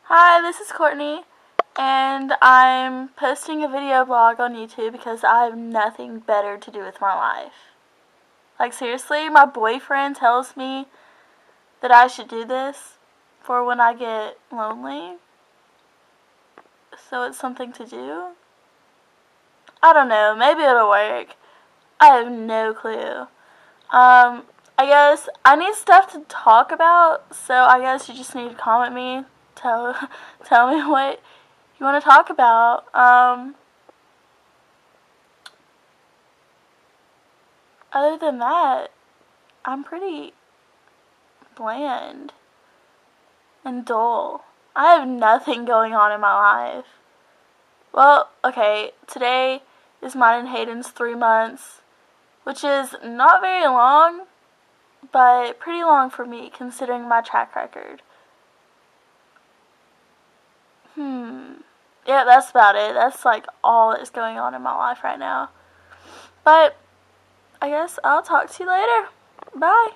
Hi, this is Courtney, and I'm posting a video blog on YouTube because I have nothing better to do with my life. Like, seriously, my boyfriend tells me that I should do this for when I get lonely, so it's something to do. I don't know, maybe it'll work. I have no clue. I guess I need stuff to talk about, so I guess you just need to comment me, tell tell me what you want to talk about. Other than that, I'm pretty bland and dull. I have nothing going on in my life. Well, okay, today is mine and Hayden's 3 months, which is not very long, but pretty long for me considering my track record. Yeah, that's about it. That's like all that's going on in my life right now. But I guess I'll talk to you later. Bye.